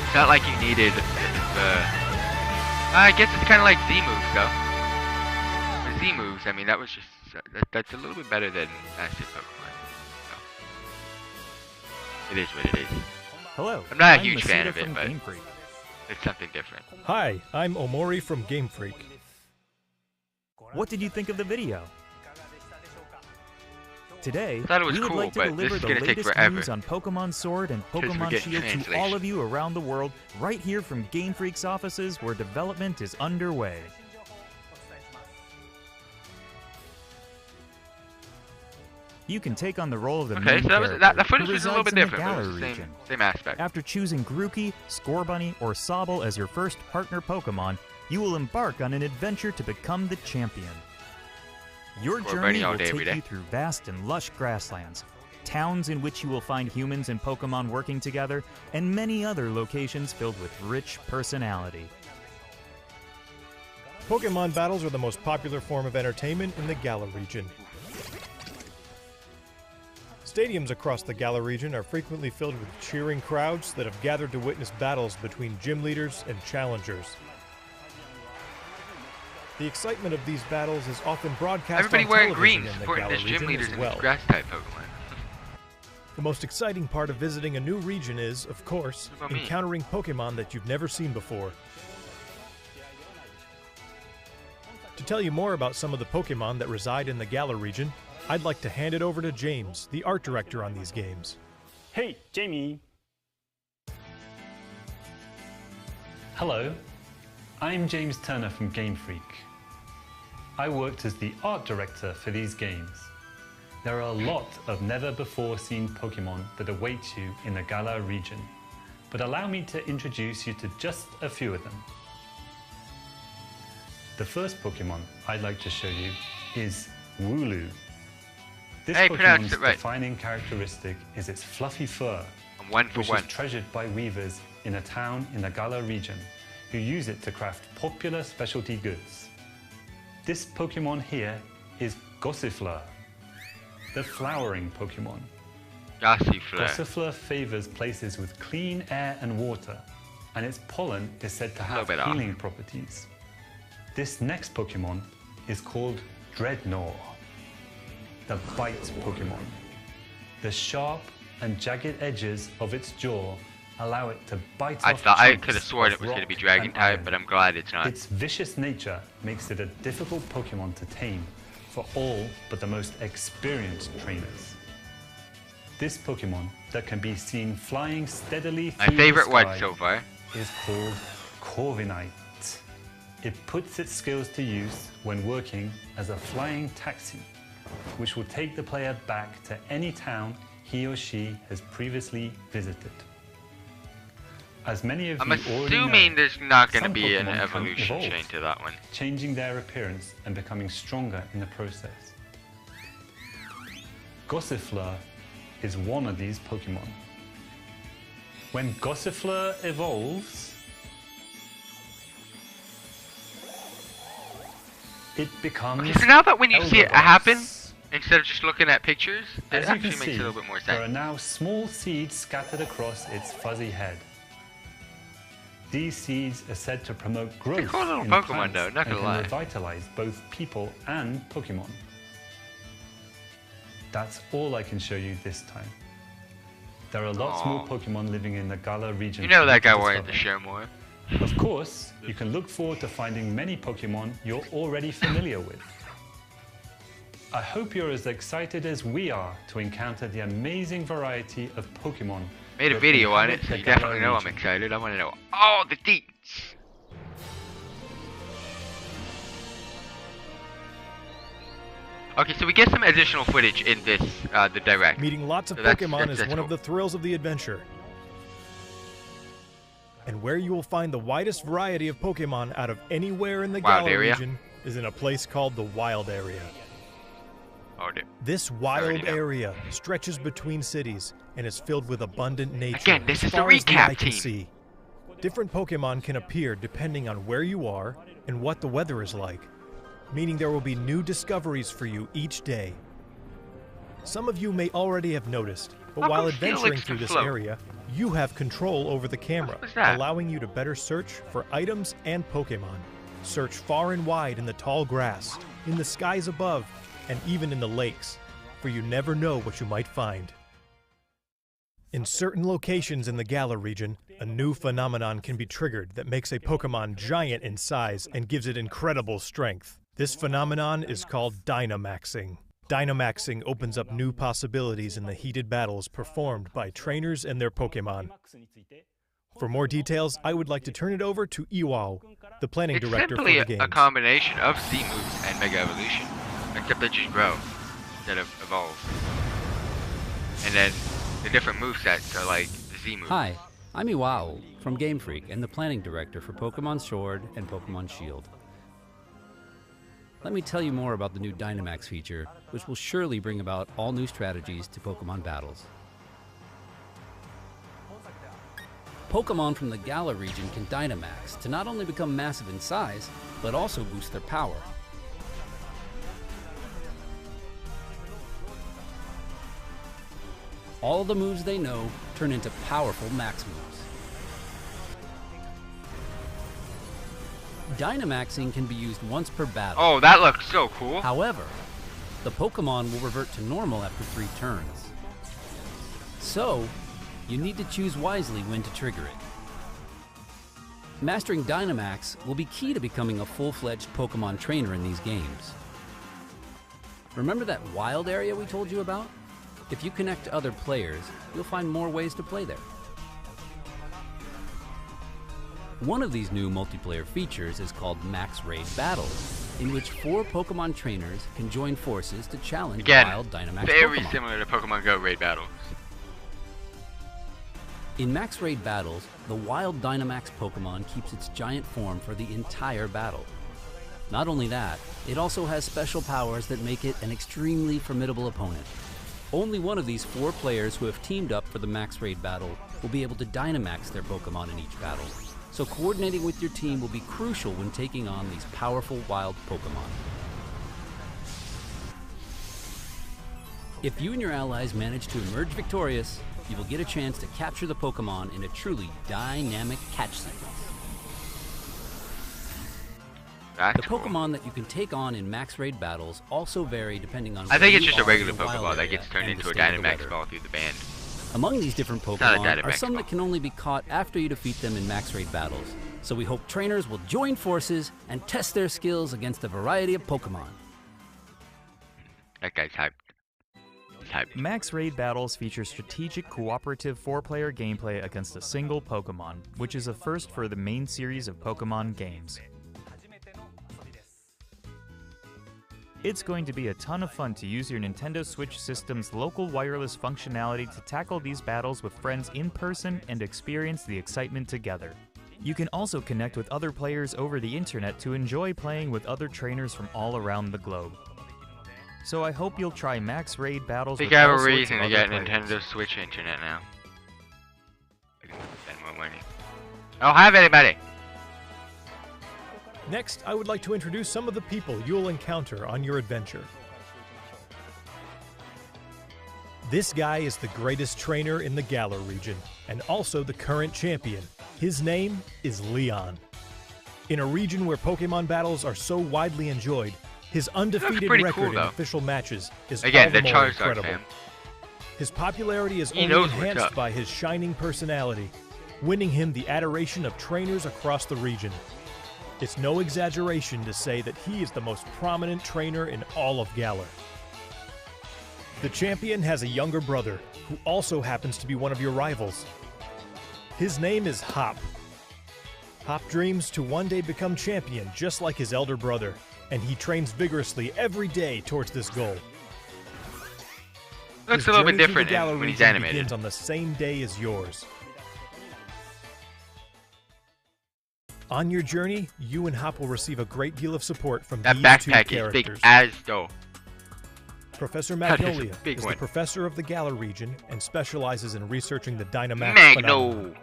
Speaker 1: It's not like you needed the... I guess it's kind of like Z-moves though. The Z-moves, I mean that was just... That's a little bit better than Master Pokemon. So. It is what it is.
Speaker 3: Hello.
Speaker 1: I'm not a
Speaker 3: I'm
Speaker 1: huge fan
Speaker 3: Masita
Speaker 1: of it,
Speaker 3: from
Speaker 1: but
Speaker 3: Game Freak.
Speaker 1: it's something different.
Speaker 4: Hi, I'm Omori from Game Freak.
Speaker 3: What did you think of the video? Today,
Speaker 1: I thought it was
Speaker 3: we would
Speaker 1: cool,
Speaker 3: like to
Speaker 1: but
Speaker 3: deliver
Speaker 1: this is
Speaker 3: the
Speaker 1: gonna take
Speaker 3: latest
Speaker 1: forever.
Speaker 3: news on Pokemon Sword and
Speaker 1: we're
Speaker 3: Pokemon
Speaker 1: getting
Speaker 3: Shield to
Speaker 1: translation.
Speaker 3: all of you around the world, right here from Game Freak's offices where development is underway. You can take on the role of the
Speaker 1: Okay,
Speaker 3: main
Speaker 1: so
Speaker 3: character,
Speaker 1: that footage
Speaker 3: who
Speaker 1: was a little
Speaker 3: resides
Speaker 1: bit
Speaker 3: in the
Speaker 1: different, but it
Speaker 3: Galar
Speaker 1: was the
Speaker 3: region.
Speaker 1: same aspect.
Speaker 3: After choosing Grookey, Scorbunny, or Sobble as your first partner Pokemon, you will embark on an adventure to become the champion. Your
Speaker 1: Scorbunny
Speaker 3: journey
Speaker 1: all
Speaker 3: will
Speaker 1: day, every
Speaker 3: take
Speaker 1: day.
Speaker 3: you through vast and lush grasslands, towns in which you will find humans and Pokemon working together, and many other locations filled with rich personality.
Speaker 4: Pokemon battles are the most popular form of entertainment in the Galar region. Stadiums across the Galar region are frequently filled with cheering crowds that have gathered to witness battles between gym leaders and challengers. The excitement of these battles is often broadcast
Speaker 1: Everybody
Speaker 4: on
Speaker 1: wearing
Speaker 4: television
Speaker 1: green,
Speaker 4: in the
Speaker 1: supporting
Speaker 4: Galar
Speaker 1: this gym
Speaker 4: region
Speaker 1: leaders
Speaker 4: as
Speaker 1: and
Speaker 4: well.
Speaker 1: these grass type Pokemon.
Speaker 4: The most exciting part of visiting a new region is, of course,
Speaker 1: What about me?
Speaker 4: encountering Pokemon that you've never seen before. To tell you more about some of the Pokemon that reside in the Galar region, I'd like to hand it over to James, the art director on these games.
Speaker 5: Hey, Jamie. Hello, I'm James Turner from Game Freak. I worked as the art director for these games. There are a lot of never-before-seen Pokemon that await you in the Galar region, but allow me to introduce you to just a few of them. The first Pokemon I'd like to show you is Wooloo. This
Speaker 1: Hey, pronounced
Speaker 5: Pokemon's
Speaker 1: it right.
Speaker 5: defining characteristic is its fluffy fur,
Speaker 1: I'm 1 for
Speaker 5: which
Speaker 1: 1.
Speaker 5: is treasured by weavers in a town in the Galar region, who use it to craft popular specialty goods. This Pokemon here is Gossifleur, the flowering Pokemon.
Speaker 1: Gossifleur.
Speaker 5: Gossifleur favors places with clean air and water, and its pollen is said to have
Speaker 1: bit off.
Speaker 5: healing properties. This next Pokemon is called Dreadnought, the bite Pokemon. The sharp and jagged edges of its jaw allow it to bite
Speaker 1: I
Speaker 5: off
Speaker 1: thought I
Speaker 5: chunks
Speaker 1: could have sworn
Speaker 5: of
Speaker 1: it was going to
Speaker 5: rock
Speaker 1: be Dragon
Speaker 5: and
Speaker 1: type,
Speaker 5: iron.
Speaker 1: but I'm glad it's not.
Speaker 5: Its vicious nature makes it a difficult Pokemon to tame for all but the most experienced trainers. This Pokemon that can be seen flying steadily
Speaker 1: My
Speaker 5: through
Speaker 1: favorite
Speaker 5: the
Speaker 1: one
Speaker 5: sky
Speaker 1: so far.
Speaker 5: is called Corviknight. It puts its skills to use when working as a flying taxi, which will take the player back to any town he or she has previously visited. As many of you
Speaker 1: I'm
Speaker 5: already
Speaker 1: assuming
Speaker 5: know,
Speaker 1: there's not going to
Speaker 5: some
Speaker 1: be an
Speaker 5: Pokemon can
Speaker 1: evolution
Speaker 5: evolve,
Speaker 1: chain to that one.
Speaker 5: changing their appearance and becoming stronger in the process. Gossifleur is one of these Pokemon. When Gossifleur evolves, it becomes
Speaker 1: Okay, so now that when you see it happen,
Speaker 5: Elderboss.
Speaker 1: instead of just looking at pictures, it
Speaker 5: As you
Speaker 1: actually
Speaker 5: can
Speaker 1: makes
Speaker 5: see,
Speaker 1: a little bit more
Speaker 5: there are
Speaker 1: sense.
Speaker 5: now small seeds scattered across its fuzzy head. These seeds are said to promote growth
Speaker 1: cool little
Speaker 5: in
Speaker 1: Pokemon
Speaker 5: plants
Speaker 1: though, not
Speaker 5: and
Speaker 1: gonna
Speaker 5: can
Speaker 1: lie.
Speaker 5: revitalize both people and Pokemon. That's all I can show you this time. There are lots more
Speaker 1: Aw.
Speaker 5: Pokemon living in the Galar region.
Speaker 1: You know
Speaker 5: for
Speaker 1: that guy
Speaker 5: to
Speaker 1: wanted to
Speaker 5: discover.
Speaker 1: show more.
Speaker 5: Of course, you can look forward to finding many Pokemon you're already familiar with. I hope you're as excited as we are to encounter the amazing variety of Pokemon.
Speaker 1: Made a
Speaker 5: that
Speaker 1: video on it,
Speaker 5: inhabit
Speaker 1: so
Speaker 5: the
Speaker 1: you definitely
Speaker 5: Galar
Speaker 1: know I'm
Speaker 5: region.
Speaker 1: excited. I want to know all the deets. Okay, so we get some additional footage in this, the direct.
Speaker 4: Meeting lots of
Speaker 1: So that's-
Speaker 4: Pokemon
Speaker 1: that's
Speaker 4: is one
Speaker 1: cool.
Speaker 4: of the thrills of the adventure. And where you will find the widest variety of Pokemon out of anywhere in the
Speaker 1: Wild
Speaker 4: Galar
Speaker 1: area?
Speaker 4: region is in a place called the Wild Area.
Speaker 1: Oh, dude.
Speaker 4: This
Speaker 1: already
Speaker 4: wild
Speaker 1: know.
Speaker 4: area stretches between cities and is filled with abundant nature.
Speaker 1: Again, this
Speaker 4: as
Speaker 1: is the
Speaker 4: far as the
Speaker 1: recap
Speaker 4: eye can
Speaker 1: team.
Speaker 4: see. Different Pokemon can appear depending on where you are and what the weather is like, meaning there will be new discoveries for you each day. Some of you may already have noticed, but
Speaker 1: How
Speaker 4: while
Speaker 1: come Felix
Speaker 4: adventuring
Speaker 1: can
Speaker 4: through this
Speaker 1: float?
Speaker 4: area, you have control over the camera,
Speaker 1: was that?
Speaker 4: allowing you to better search for items and Pokemon. Search far and wide in the tall grass, in the skies above, and even in the lakes, for you never know what you might find. In certain locations in the Galar region, a new phenomenon can be triggered that makes a Pokemon giant in size and gives it incredible strength. This phenomenon is called Dynamaxing. Dynamaxing opens up new possibilities in the heated battles performed by trainers and their Pokemon. For more details, I would like to turn it over to Iwao, the planning
Speaker 1: It's
Speaker 4: director for
Speaker 1: simply
Speaker 4: the
Speaker 1: a
Speaker 4: games.
Speaker 1: combination of Z moves and Mega Evolution, except they just grow instead of evolve. And then the different movesets are like the Z moves.
Speaker 6: Hi, I'm Iwao from Game Freak and the planning director for Pokemon Sword and Pokemon Shield. Let me tell you more about the new Dynamax feature, which will surely bring about all new strategies to Pokemon battles. Pokemon from the Galar region can Dynamax to not only become massive in size, but also boost their power. All the moves they know turn into powerful max moves. Dynamaxing can be used once per battle.
Speaker 1: Oh, that looks so cool.
Speaker 6: However, the Pokemon will revert to normal after 3 turns. So, you need to choose wisely when to trigger it. Mastering Dynamax will be key to becoming a full-fledged Pokemon trainer in these games. Remember that wild area we told you about? If you connect to other players, you'll find more ways to play there. One of these new multiplayer features is called Max Raid Battles, in which 4 Pokemon trainers can join forces to challenge
Speaker 1: Again,
Speaker 6: wild Dynamax
Speaker 1: very
Speaker 6: Pokemon.
Speaker 1: similar to Pokemon Go raid battles.
Speaker 6: In Max Raid Battles, the wild Dynamax Pokemon keeps its giant form for the entire battle. Not only that, it also has special powers that make it an extremely formidable opponent. Only one of these 4 players who have teamed up for the Max Raid battle will be able to Dynamax their Pokemon in each battle, so coordinating with your team will be crucial when taking on these powerful wild Pokemon. If you and your allies manage to emerge victorious, you will get a chance to capture the Pokemon in a truly dynamic catch sequence.
Speaker 1: That's
Speaker 6: The
Speaker 1: cool.
Speaker 6: Pokemon that you can take on in Max Raid battles also vary depending on
Speaker 1: I think
Speaker 6: where
Speaker 1: it's
Speaker 6: you
Speaker 1: just a
Speaker 6: are in
Speaker 1: regular
Speaker 6: the wild
Speaker 1: Pokeball that
Speaker 6: area
Speaker 1: gets turned
Speaker 6: and the
Speaker 1: into a
Speaker 6: state of the
Speaker 1: Dynamax
Speaker 6: weather.
Speaker 1: ball through the band.
Speaker 6: Among these different
Speaker 1: not a
Speaker 6: Pokemon are
Speaker 1: Dynamax
Speaker 6: some
Speaker 1: ball.
Speaker 6: that can only be caught after you defeat them in Max Raid battles, so we hope trainers will join forces and test their skills against a variety of Pokemon.
Speaker 1: That guy's hyped. He's hyped.
Speaker 3: Max Raid Battles feature strategic cooperative 4-player gameplay against a single Pokemon, which is a first for the main series of Pokemon games. It's going to be a ton of fun to use your Nintendo Switch system's local wireless functionality to tackle these battles with friends in person and experience the excitement together. You can also connect with other players over the internet to enjoy playing with other trainers from all around the globe. So I hope you'll try max raid battles
Speaker 1: I
Speaker 3: with
Speaker 1: think I have
Speaker 3: all
Speaker 1: a
Speaker 3: sorts
Speaker 1: reason
Speaker 3: of
Speaker 1: to
Speaker 3: other
Speaker 1: get
Speaker 3: players.
Speaker 1: Nintendo Switch internet now. I can spend more money. I don't have anybody!
Speaker 4: Next, I would like to introduce some of the people you'll encounter on your adventure. This guy is the greatest trainer in the Galar region, and also the current champion. His name is Leon. In a region where Pokemon battles are so widely enjoyed, his undefeated
Speaker 1: pretty
Speaker 4: record
Speaker 1: cool,
Speaker 4: in
Speaker 1: though.
Speaker 4: official matches is
Speaker 1: Again,
Speaker 4: all the
Speaker 1: the
Speaker 4: more
Speaker 1: Charizard
Speaker 4: incredible.
Speaker 1: fan.
Speaker 4: His popularity is
Speaker 1: He
Speaker 4: only
Speaker 1: knows what's
Speaker 4: enhanced
Speaker 1: up.
Speaker 4: by his shining personality, winning him the adoration of trainers across the region. It's no exaggeration to say that he is the most prominent trainer in all of Galar. The champion has a younger brother, who also happens to be one of your rivals. His name is Hop. Hop dreams to one day become champion just like his elder brother, and he trains vigorously every day towards this goal.
Speaker 1: Looks
Speaker 4: His
Speaker 1: a little bit
Speaker 4: journey through the
Speaker 1: different
Speaker 4: Galar
Speaker 1: when he's
Speaker 4: region
Speaker 1: animated.
Speaker 4: begins on the same day as yours. On your journey, you and Hop will receive a great deal of support from
Speaker 1: That
Speaker 4: these two
Speaker 1: backpack is
Speaker 4: characters.
Speaker 1: big as though.
Speaker 4: Professor
Speaker 1: That is a
Speaker 4: Magnolia
Speaker 1: big
Speaker 4: is
Speaker 1: one.
Speaker 4: the professor of the Galar region and specializes in researching the Dynamax phenomenon.
Speaker 1: Magno!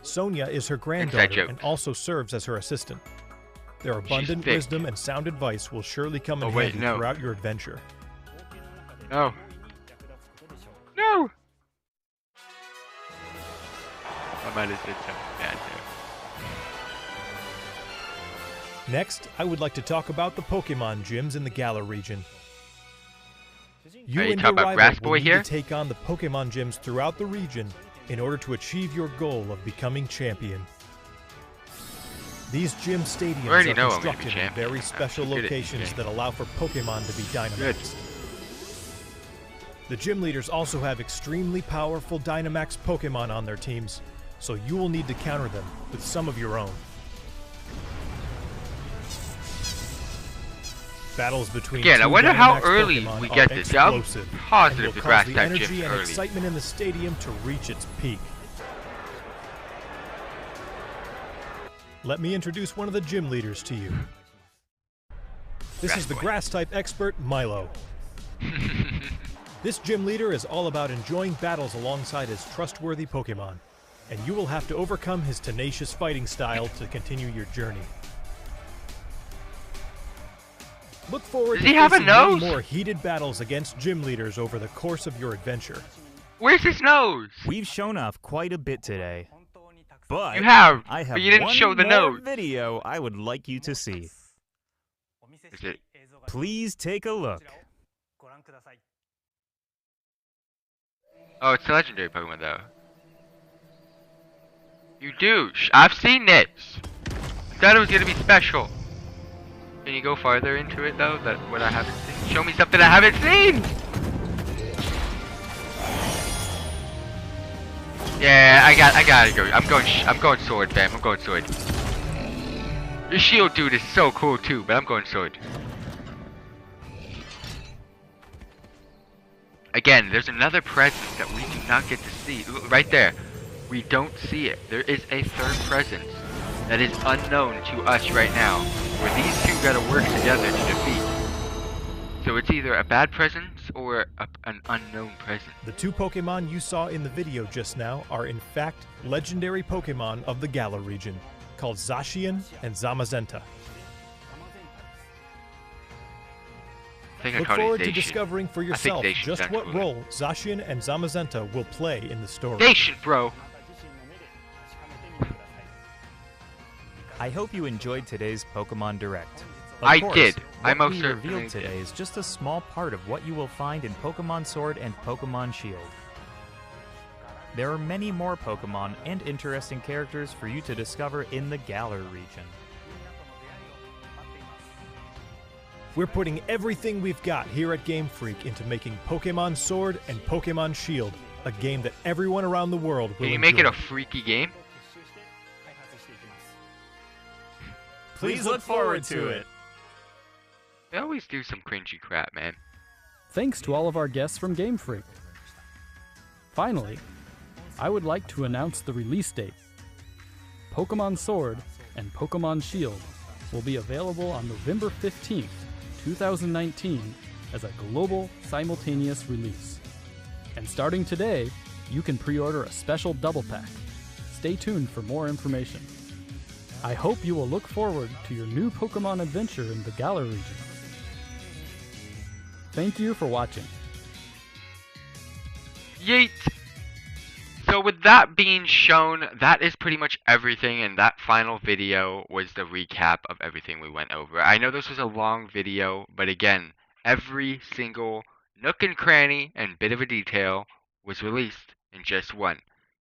Speaker 4: Sonia is her
Speaker 1: Inside
Speaker 4: granddaughter
Speaker 1: joke.
Speaker 4: and also serves as her assistant. Their abundant
Speaker 1: thick.
Speaker 4: wisdom and sound advice will surely come in
Speaker 1: Oh, wait,
Speaker 4: handy
Speaker 1: no.
Speaker 4: throughout your adventure.
Speaker 1: No. No! I might have said something bad there.
Speaker 4: Next, I would like to talk about the Pokemon gyms in the Galar region. You
Speaker 1: Are you
Speaker 4: and your
Speaker 1: talking about
Speaker 4: rival
Speaker 1: Grass
Speaker 4: will
Speaker 1: Boy
Speaker 4: need
Speaker 1: here?
Speaker 4: to take on the Pokemon gyms throughout the region in order to achieve your goal of becoming champion. These gym stadiums
Speaker 1: already
Speaker 4: are
Speaker 1: know I'm gonna be
Speaker 4: constructed in
Speaker 1: champion.
Speaker 4: very
Speaker 1: I'm
Speaker 4: special
Speaker 1: good at this
Speaker 4: locations
Speaker 1: game.
Speaker 4: that allow for Pokemon to be Dynamaxed. The gym leaders also have extremely powerful Dynamax Pokemon on their teams, so you will need to counter them with some of your own. Battles between
Speaker 1: Again, I
Speaker 4: two
Speaker 1: wonder how
Speaker 4: Dynamax
Speaker 1: early
Speaker 4: Pokemon
Speaker 1: we
Speaker 4: are
Speaker 1: get this. I'm
Speaker 4: explosive and
Speaker 1: positive
Speaker 4: will
Speaker 1: the
Speaker 4: cause
Speaker 1: grass
Speaker 4: the
Speaker 1: type
Speaker 4: energy
Speaker 1: gym's
Speaker 4: and
Speaker 1: early.
Speaker 4: excitement in the stadium to reach its peak. Let me introduce one of the gym leaders to you. This is the
Speaker 1: Boy.
Speaker 4: grass-type expert, Milo. This gym leader is all about enjoying battles alongside his trustworthy Pokemon, and you will have to overcome his tenacious fighting style to continue your journey. Look forward
Speaker 1: Does
Speaker 4: to
Speaker 1: he have a
Speaker 4: facing many
Speaker 1: nose?
Speaker 4: more heated battles against gym leaders over the course of your adventure.
Speaker 1: Where's his nose?
Speaker 3: We've shown off quite a bit today, but
Speaker 1: You have,
Speaker 3: I have
Speaker 1: but you didn't
Speaker 3: one
Speaker 1: show the
Speaker 3: more
Speaker 1: nose.
Speaker 3: video I would like you to see.
Speaker 1: Is it?
Speaker 3: Please take a look.
Speaker 1: Oh, it's a legendary Pokemon though. You douche! I've seen this! I thought it was gonna be special. Can you go farther into it though? That what I haven't seen? Show me something I haven't seen! Yeah, I gotta go. I'm going sword, fam. I'm going sword. Your shield dude is so cool too, but I'm going sword. Again, there's another presence that we do not get to see. Look, right there. We don't see it. There is a third presence that is unknown to us right now, where these two gotta work together to defeat. So it's either a bad presence or an unknown presence.
Speaker 4: The two Pokemon you saw in the video just now are in fact legendary Pokemon of the Galar region, called Zacian and Zamazenta.
Speaker 1: I think I
Speaker 4: Look
Speaker 1: called
Speaker 4: forward
Speaker 1: it
Speaker 4: to
Speaker 1: Zacian.
Speaker 4: discovering for yourself
Speaker 1: Zacian
Speaker 4: just
Speaker 1: sounds
Speaker 4: what
Speaker 1: cooler.
Speaker 4: role Zacian and Zamazenta will play in the story.
Speaker 1: Zacian, bro!
Speaker 3: I hope you enjoyed today's Pokemon Direct. Of
Speaker 1: I
Speaker 3: course,
Speaker 1: did. I
Speaker 3: What
Speaker 1: most
Speaker 3: we
Speaker 1: certainly
Speaker 3: revealed
Speaker 1: did.
Speaker 3: today is just a small part of what you will find in Pokemon Sword and Pokemon Shield. There are many more Pokemon and interesting characters for you to discover in the Galar region.
Speaker 4: We're putting everything we've got here at Game Freak into making Pokemon Sword and Pokemon Shield a game that everyone around the world will
Speaker 1: Can you
Speaker 4: enjoy.
Speaker 1: make it a freaky game?
Speaker 3: Please look forward to it.
Speaker 1: They always do some cringy crap, man.
Speaker 2: Thanks to all of our guests from Game Freak. Finally, I would like to announce the release date. Pokemon Sword and Pokemon Shield will be available on November 15th, 2019 as a global simultaneous release. And starting today, you can pre-order a special double pack. Stay tuned for more information. I hope you will look forward to your new Pokemon adventure in the Galar region. Thank you for watching.
Speaker 1: Yeet! So with that being shown, that is pretty much everything, and that final video was the recap of everything we went over. I know this was a long video, but again, every single nook and cranny and bit of a detail was released in just one.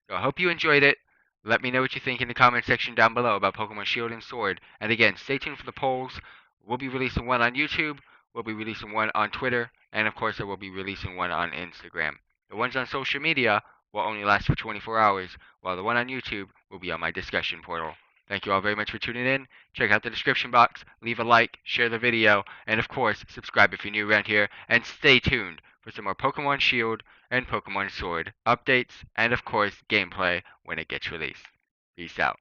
Speaker 1: So I hope you enjoyed it. Let me know what you think in the comment section down below about Pokemon Shield and Sword. And again, stay tuned for the polls. We'll be releasing one on YouTube, we'll be releasing one on Twitter, and of course I will be releasing one on Instagram. The ones on social media will only last for 24 hours, while the one on YouTube will be on my discussion portal. Thank you all very much for tuning in. Check out the description box, leave a like, share the video, and of course, subscribe if you're new around here, and stay tuned for some more Pokemon Shield and Pokemon Sword updates, and of course, gameplay when it gets released. Peace out.